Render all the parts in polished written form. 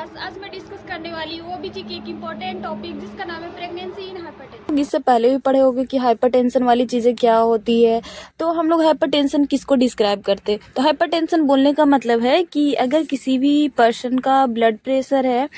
Class. आज मैं discuss करने वाली हूँ ओबीजी की एक इम्पोर्टेंट टॉपिक जिसका नाम है प्रेगनेंसी इन हाइपरटेंशन। इससे पहले भी पढ़े होंगे कि हाइपरटेंशन वाली चीज़ें क्या होती है। तो हम लोग हाइपरटेंशन किसको डिस्क्राइब करते हैं, तो हाइपरटेंशन बोलने का मतलब है कि अगर किसी भी पर्सन का ब्लड प्रेशर है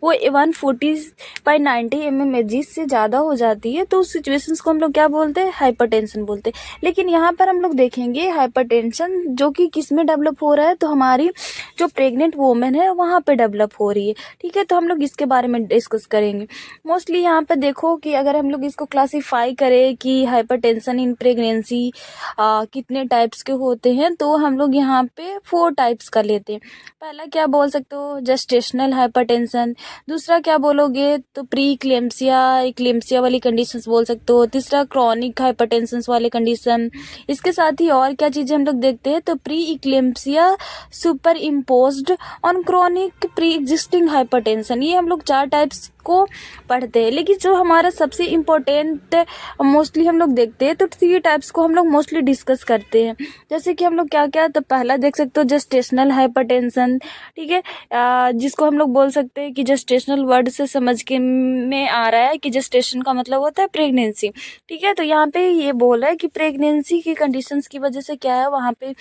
वो 140/90 mmHg से ज़्यादा हो जाती है तो उस सिचुएशंस को हम लोग क्या बोलते हैं, हाइपरटेंशन बोलते हैं। लेकिन यहाँ पर हम लोग देखेंगे हाइपरटेंशन जो कि किस में डेवलप हो रहा है, तो हमारी जो प्रेग्नेंट वोमेन है वहाँ पे डेवलप हो रही है। ठीक है, तो हम लोग इसके बारे में डिस्कस करेंगे। मोस्टली यहाँ पे देखो कि अगर हम लोग इसको क्लासीफाई करें कि हाइपरटेंशन इन प्रेगनेंसी कितने टाइप्स के होते हैं, तो हम लोग यहाँ पे 4 टाइप्स का लेते हैं। पहला क्या बोल सकते हो, जेस्टेशनल हाइपरटेंशन। दूसरा क्या बोलोगे तो प्री इक्लेम्सिया वाली कंडीशंस बोल सकते हो। तीसरा क्रॉनिक हाइपरटेंशन वाले कंडीशन। इसके साथ ही और क्या चीज़ें हम लोग देखते हैं, तो pre eclampsia super imposed on chronic pre existing hypertension. ये हम लोग 4 टाइप्स को पढ़ते हैं। लेकिन जो हमारा सबसे इम्पोर्टेंट मोस्टली हम लोग देखते हैं, तो 3 टाइप्स को हम लोग मोस्टली डिस्कस करते हैं। जैसे कि हम लोग क्या क्या, तो पहला देख सकते हो जेस्टेशनल हाइपरटेंशन। ठीक है, जिसको हम लोग बोल सकते हैं कि जेस्टेशनल वर्ड से समझ के में आ रहा है कि जेस्टेशन का मतलब होता है प्रेगनेंसी। ठीक है, तो यहाँ पे ये बोल रहा है कि प्रेगनेंसी की कंडीशंस की वजह से क्या है, वहाँ पे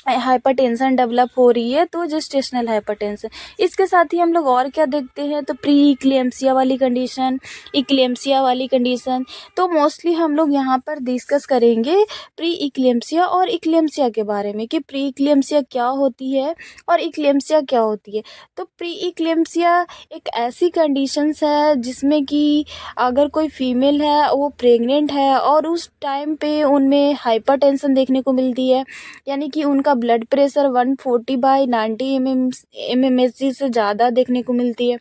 हाइपरटेंशन डेवलप हो रही है, तो जेस्टेशनल हाइपरटेंशन। इसके साथ ही हम लोग और क्या देखते हैं, तो प्री इक्लेम्सिया वाली कंडीशन, इक्लेम्सिया वाली कंडीशन। तो मोस्टली हम लोग यहाँ पर डिस्कस करेंगे प्री इक्लेम्सिया और इक्लेम्सिया के बारे में कि प्री इक्लेम्सिया क्या होती है और इक्लेम्सिया क्या होती है। तो प्री इक्लेम्सिया एक ऐसी कंडीशंस है जिसमें कि अगर कोई फीमेल है वो प्रेग्नेंट है और उस टाइम पे उनमें हाइपरटेंशन देखने को मिलती है, यानी कि उनका ब्लड प्रेशर 140/90 mmHg से ज़्यादा देखने को मिलती है।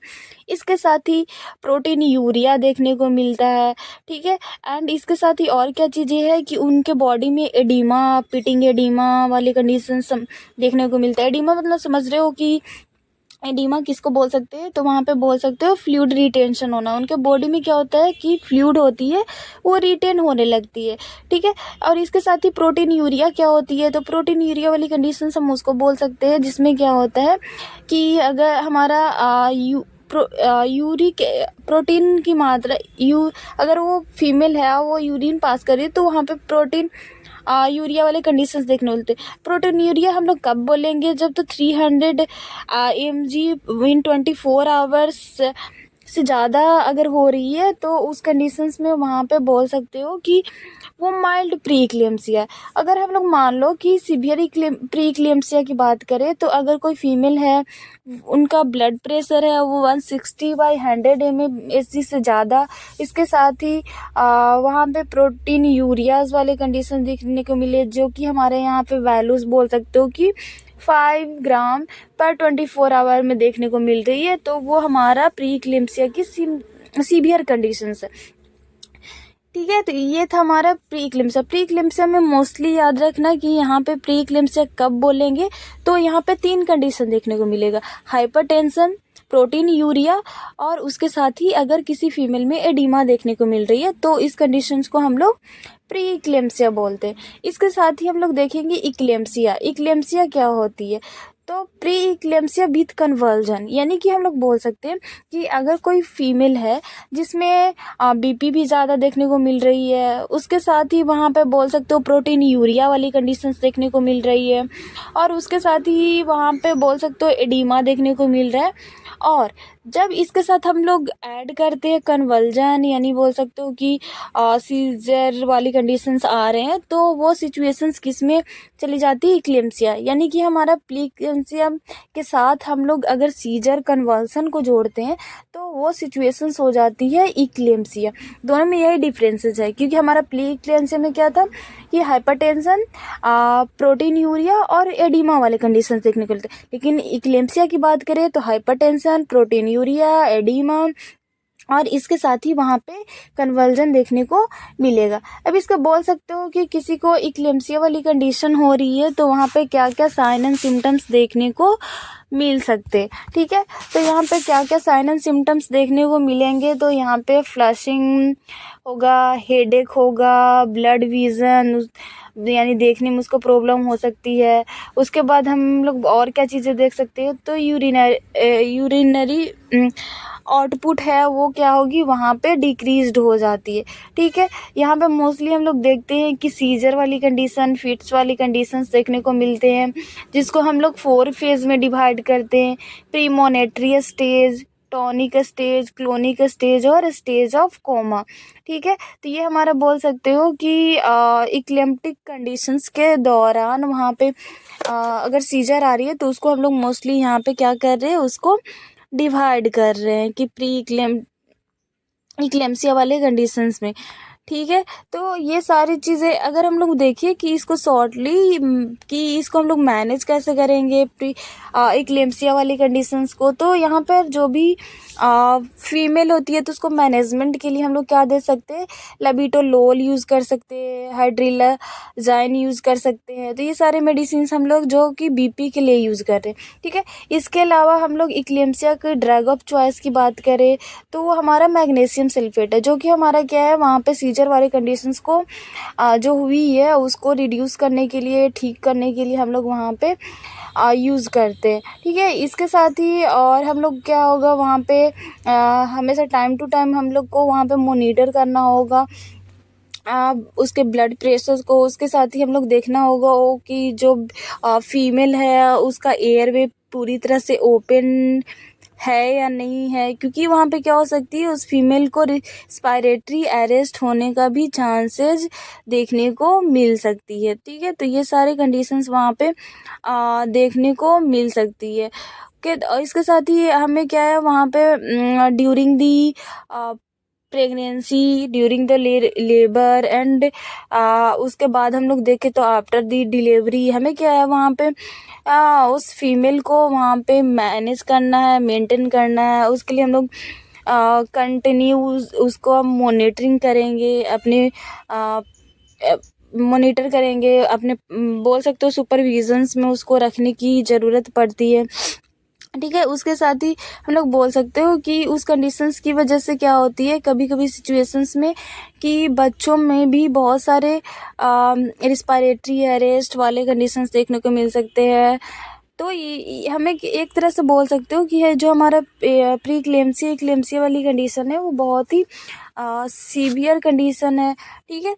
इसके साथ ही प्रोटीन यूरिया देखने को मिलता है। ठीक है, एंड इसके साथ ही और क्या चीज़ें हैं कि उनके बॉडी में एडिमा, पिटिंग एडिमा वाली कंडीशन देखने को मिलता है। एडिमा मतलब समझ रहे हो कि एडिमा किसको बोल सकते हैं, तो वहाँ पे बोल सकते हो फ्लूइड रिटेंशन होना। उनके बॉडी में क्या होता है कि फ्लूइड होती है वो रिटेन होने लगती है। ठीक है, और इसके साथ ही प्रोटीन यूरिया क्या होती है, तो प्रोटीन यूरिया वाली कंडीशन हम उसको बोल सकते हैं जिसमें क्या होता है कि अगर हमारा यूरिक प्रोटीन की मात्रा अगर वो फीमेल है वो यूरिन पास करे तो वहाँ पे प्रोटीन यूरिया वाले कंडीशंस देखने मिलते। प्रोटीन यूरिया हम लोग कब बोलेंगे, जब तो 300 mg इन 24 आवर्स से ज़्यादा अगर हो रही है, तो उस कंडीशंस में वहाँ पे बोल सकते हो कि वो माइल्ड प्री इक्लेम्सिया है। अगर हम लोग मान लो कि सीवियर प्री इक्लेम्सिया की बात करें, तो अगर कोई फीमेल है उनका ब्लड प्रेशर है वो 160/100 mmHg से ज़्यादा, इसके साथ ही वहाँ पे प्रोटीन यूरियाज वाले कंडीशन देखने को मिले, जो कि हमारे यहाँ पे वैल्यूज़ बोल सकते हो कि 5 ग्राम पर 24 आवर में देखने को मिल रही है, तो वो हमारा प्री इक्लेम्सिया की सीवियर कंडीशंस है। ठीक है, तो ये था हमारा प्री इक्लेम्सिया। प्री इक्लेम्सिया में मोस्टली याद रखना कि यहाँ पे प्री इक्लेम्सिया कब बोलेंगे, तो यहाँ पे 3 कंडीशन देखने को मिलेगा, हाइपरटेंशन, प्रोटीन यूरिया और उसके साथ ही अगर किसी फीमेल में एडिमा देखने को मिल रही है, तो इस कंडीशंस को हम लोग प्री इक्लेम्सिया बोलते हैं। इसके साथ ही हम लोग देखेंगे इक्लेम्सिया। इक्लेम्सिया क्या होती है, तो प्री इक्लेम्सिया विथ कन्वर्जन, यानी कि हम लोग बोल सकते हैं कि अगर कोई फीमेल है जिसमें बीपी भी ज़्यादा देखने को मिल रही है, उसके साथ ही वहाँ पे बोल सकते हो प्रोटीन यूरिया वाली कंडीशंस देखने को मिल रही है, और उसके साथ ही वहाँ पे बोल सकते हो एडिमा देखने को मिल रहा है। और जब इसके साथ हम लोग ऐड करते हैं कन्वर्जन, यानी बोल सकते हो कि सीजर वाली कंडीशंस आ रहे हैं, तो वो सिचुएशंस किस में चली जाती है, इक्लेम्सिया। यानी कि हमारा प्रीक्लेम्सिया के साथ हम लोग अगर सीजर कन्वर्सन को जोड़ते हैं, तो वो सिचुएशंस हो जाती है इक्लेम्सिया। दोनों में यही डिफरेंसेस है, क्योंकि हमारा प्रीक्लेम्सिया में क्या था कि हाइपरटेंशन, प्रोटीन यूरिया और एडिमा वाले कंडीशंस देखने को मिलते हैं। लेकिन इक्लेम्सिया की बात करें तो हाइपरटेंशन, प्रोटीन यूरिया, एडिमा और इसके साथ ही वहाँ पे कन्वर्जन देखने को मिलेगा। अब इसको बोल सकते हो कि किसी को इक्लेम्सिया वाली कंडीशन हो रही है, तो वहाँ पे क्या क्या साइन एंड सिम्टम्स देखने को मिल सकते। ठीक है, तो यहाँ पे क्या क्या साइन एंड सिम्टम्स देखने को मिलेंगे, तो यहाँ पे फ्लशिंग होगा, हेडेक होगा, ब्लड विजन, यानी देखने में उसको प्रॉब्लम हो सकती है। उसके बाद हम लोग और क्या चीज़ें देख सकते हैं, तो यूरिनरी आउटपुट है वो क्या होगी, वहाँ पे डिक्रीज़्ड हो जाती है। ठीक है, यहाँ पे मोस्टली हम लोग देखते हैं कि सीजर वाली कंडीशन, फिट्स वाली कंडीशंस देखने को मिलते हैं, जिसको हम लोग 4 फेज़ में डिवाइड करते हैं: premonitory stage, tonic stage, clonic stage और स्टेज ऑफ कोमा। ठीक है, तो ये हमारा बोल सकते हो कि इक्लेम्प्टिक कंडीशंस के दौरान वहाँ पे अगर सीजर आ रही है तो उसको हम लोग मोस्टली यहाँ पे क्या कर रहे हैं, उसको डिवाइड कर रहे हैं कि प्री इक्लेम्सिया वाले कंडीशंस में। ठीक है, तो ये सारी चीज़ें अगर हम लोग देखिए कि इसको शॉर्टली कि इसको हम लोग मैनेज कैसे करेंगे प्री इक्लेम्सिया वाली कंडीशंस को, तो यहाँ पर जो भी फीमेल होती है तो उसको मैनेजमेंट के लिए हम लोग क्या दे सकते हैं, लबिटोलोल यूज़ कर सकते हैं, हाइड्रिलाजाइन यूज़ कर सकते हैं। तो ये सारे मेडिसिन हम लोग जो कि बीपी के लिए यूज़ कर रहे हैं। ठीक है, इसके अलावा हम लोग इक्लेम्सिया के ड्रग ऑफ चॉइस की बात करें तो वो हमारा मैग्नीशियम सल्फेट है, जो कि हमारा क्या है, वहाँ पे सीजर वाले कंडीशंस को जो हुई है उसको रिड्यूस करने के लिए, ठीक करने के लिए हम लोग वहाँ पे यूज़ करते हैं। ठीक है, इसके साथ ही और हम लोग क्या होगा वहाँ पे हमेशा टाइम टू टाइम हम लोग को वहाँ पे मॉनिटर करना होगा उसके ब्लड प्रेशर को। उसके साथ ही हम लोग देखना होगा वो कि जो फीमेल है उसका एयरवे पूरी तरह से ओपन है या नहीं है, क्योंकि वहाँ पे क्या हो सकती है, उस फीमेल को रिस्पायरेटरी अरेस्ट होने का भी चांसेस देखने को मिल सकती है। ठीक है, तो ये सारे कंडीशंस वहाँ पे देखने को मिल सकती है। इसके साथ ही हमें क्या है वहाँ पे during the pregnancy, during the labour and उसके बाद हम लोग देखें तो आफ्टर दी डिलीवरी हमें क्या है वहाँ पे उस फीमेल को वहाँ पे मैनेज करना है, मेंटेन करना है। उसके लिए हम लोग कंटिन्यू उसको हम मॉनिटरिंग करेंगे, अपने मॉनिटर करेंगे, अपने बोल सकते हो सुपरविजन्स में उसको रखने की ज़रूरत पड़ती है। ठीक है, उसके साथ ही हम लोग बोल सकते हो कि उस कंडीशंस की वजह से क्या होती है कभी कभी सिचुएशंस में कि बच्चों में भी बहुत सारे रिस्पायरेटरी अरेस्ट वाले कंडीशंस देखने को मिल सकते हैं। तो ये हमें एक तरह से बोल सकते हो कि है जो हमारा प्री इक्लेम्सिया वाली कंडीशन है वो बहुत ही सीवियर कंडीशन है। ठीक है,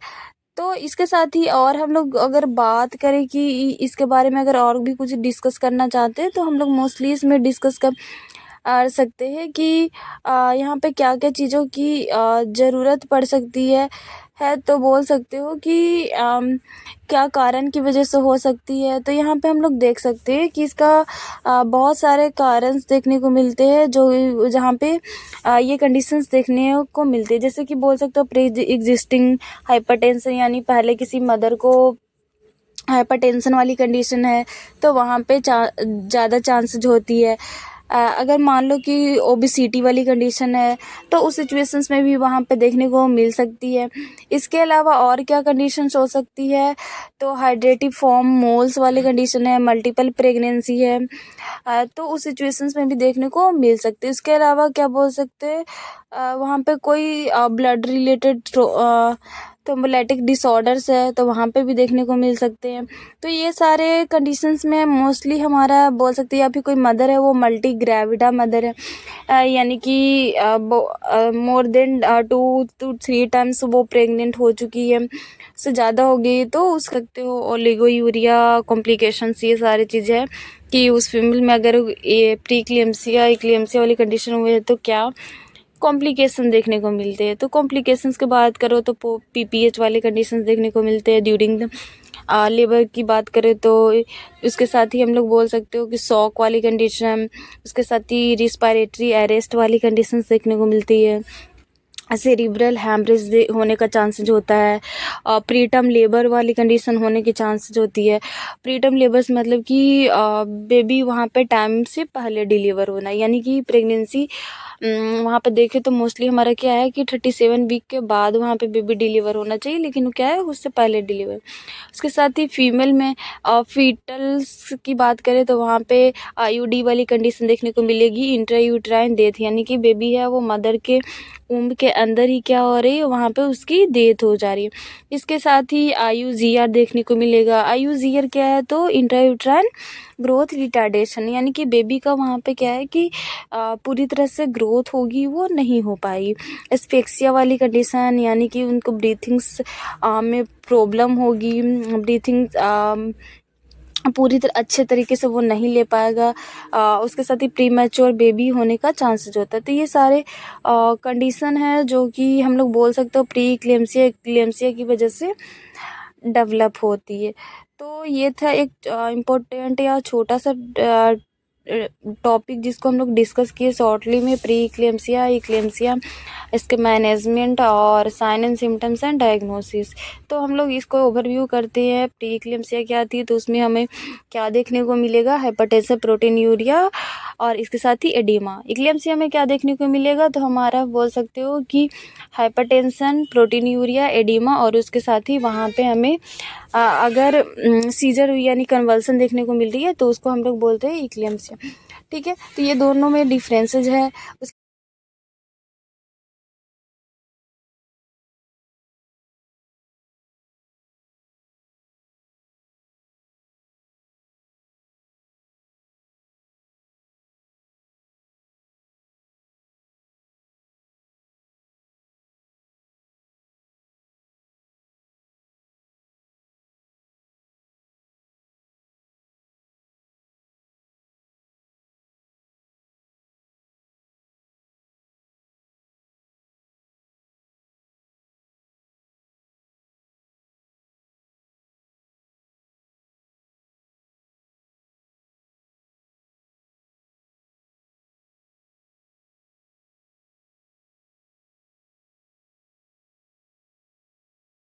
तो इसके साथ ही और हम लोग अगर बात करें कि इसके बारे में अगर और भी कुछ डिस्कस करना चाहते हैं तो हम लोग मोस्टली इसमें डिस्कस कर सकते हैं कि यहाँ पे क्या क्या चीज़ों की ज़रूरत पड़ सकती है तो बोल सकते हो कि क्या कारण की वजह से हो सकती है। तो यहाँ पे हम लोग देख सकते हैं कि इसका बहुत सारे कारण देखने को मिलते हैं जो जहाँ पे ये कंडीशंस देखने को मिलते हैं, जैसे कि बोल सकते हो प्री एग्जिस्टिंग हाइपरटेंशन, यानी पहले किसी मदर को हाइपरटेंशन वाली कंडीशन है तो वहाँ पे ज़्यादा चांसेज होती है। अगर मान लो कि ओबेसिटी वाली कंडीशन है तो उस सिचुएशंस में भी वहाँ पे देखने को मिल सकती है। इसके अलावा और क्या कंडीशंस हो सकती है, तो हाइड्रेटिव फॉर्म मोल्स वाली कंडीशन है, मल्टीपल प्रेगनेंसी है, तो उस सिचुएशंस में भी देखने को मिल सकती है। इसके अलावा क्या बोल सकते हैं, वहाँ पे कोई ब्लड रिलेटेड थ्रोम्बोलाइटिक डिसऑर्डर्स है तो वहाँ पे भी देखने को मिल सकते हैं। तो ये सारे कंडीशंस में मोस्टली हमारा बोल सकते हैं, या फिर कोई मदर है वो मल्टी ग्रेविडा मदर है, यानी कि मोर देन 2 to 3 टाइम्स वो प्रेग्नेंट हो चुकी है, उससे ज़्यादा हो गई तो उस सकते हो ओलिगोयूरिया कॉम्प्लिकेशंस, ये सारी चीज़ें हैं कि उस फीमेल में अगर ये प्री इक्लेम्सिया वाली कंडीशन हुई है तो क्या कॉम्प्लिकेशन देखने को मिलते हैं। तो कॉम्प्लिकेशंस की बात करो तो पीपीएच वाले कंडीशंस देखने को मिलते हैं ड्यूरिंग द लेबर की बात करें तो उसके साथ ही हम लोग बोल सकते हो कि शॉक वाली कंडीशन, उसके साथ ही रिस्पायरेटरी अरेस्ट वाली कंडीशंस देखने को मिलती है, सेरिब्रल हैमरेज होने का चांसेज होता है, प्रीटर्म लेबर वाली कंडीशन होने की चांसेज होती है। प्रीटर्म लेबर्स मतलब कि बेबी वहाँ पे टाइम से पहले डिलीवर होना, यानी कि प्रेगनेंसी वहाँ पे देखें तो मोस्टली हमारा क्या है कि 37 वीक के बाद वहाँ पे बेबी डिलीवर होना चाहिए, लेकिन क्या है उससे पहले डिलीवर। उसके साथ ही फीमेल में फीटल्स की बात करें तो वहाँ पे आईयूडी वाली कंडीशन देखने को मिलेगी, इंट्रायूट्राइन डेथ, यानी कि बेबी है वो मदर के उम्र के अंदर ही क्या हो रही है, वहाँ पे उसकी डेथ हो जा रही है। इसके साथ ही IUGR देखने को मिलेगा। IUGR क्या है, तो इंट्रायूट्राइन ग्रोथ रिटार्डेशन, यानी कि बेबी का वहाँ पे क्या है कि पूरी तरह से ग्रोथ होगी वो नहीं हो पाएगी। एस्फेक्सिया वाली कंडीशन, यानी कि उनको ब्रीथिंग्स में प्रॉब्लम होगी, ब्रीथिंग पूरी तरह अच्छे तरीके से वो नहीं ले पाएगा। उसके साथ ही प्रीमैच्योर बेबी होने का चांसेस होता है। तो ये सारे कंडीशन है जो कि हम लोग बोल सकते हो प्री इक्लेम्सिया की वजह से डेवलप होती है। तो ये था एक इम्पोर्टेंट या छोटा सा टॉपिक जिसको हम लोग डिस्कस किए शॉर्टली में, प्री इक्लेम्सिया, इसके मैनेजमेंट और sign and symptoms and diagnosis. तो हम लोग इसको ओवरव्यू करते हैं। प्री इक्लेम्सिया क्या आती है, तो उसमें हमें क्या देखने को मिलेगा, हाइपरटेंशन, प्रोटीनयूरिया और इसके साथ ही एडिमा। इक्लेम्सिया में क्या देखने को मिलेगा, तो हमारा बोल सकते हो कि हाइपरटेंशन, प्रोटीनयूरिया, एडिमा और उसके साथ ही वहाँ पे हमें अगर सीजर यानी कन्वल्सन देखने को मिल रही है तो उसको हम लोग बोलते हैं इक्लेम्सिया। ठीक है, तो ये दोनों में डिफरेंसेस है।